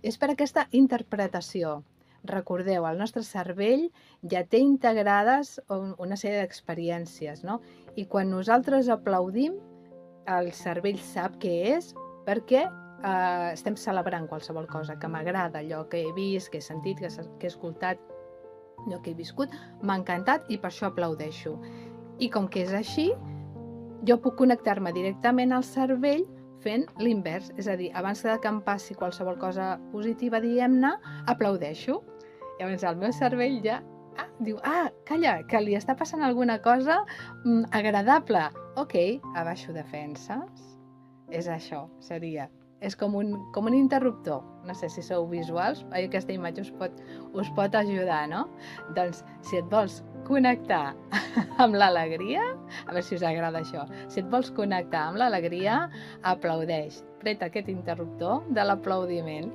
És per aquesta interpretació. Recordeu, el nostre cervell ja té integrades una sèrie d'experiències, no? I quan nosaltres aplaudim, el cervell sap què és perquè estem celebrant qualsevol cosa que m'agrada, allò que he vist, que he sentit, que he escoltat, allò que he viscut, m'ha encantat i per això aplaudeixo. I com que és així, jo puc connectar-me directament al cervell fent l'invers, és a dir, abans que em passi qualsevol cosa positiva, diguem-ne, aplaudeixo. Llavors el meu cervell ja diu, calla, que li està passant alguna cosa agradable. Ok, abaixo defenses. És això, seria. És com un interruptor. No sé si sou visuals, aquesta imatge us pot ajudar, no? Doncs, si et vols connectar amb l'alegria, a veure si us agrada això, si et vols connectar amb l'alegria, aplaudeix. Preta aquest interruptor de l'aplaudiment.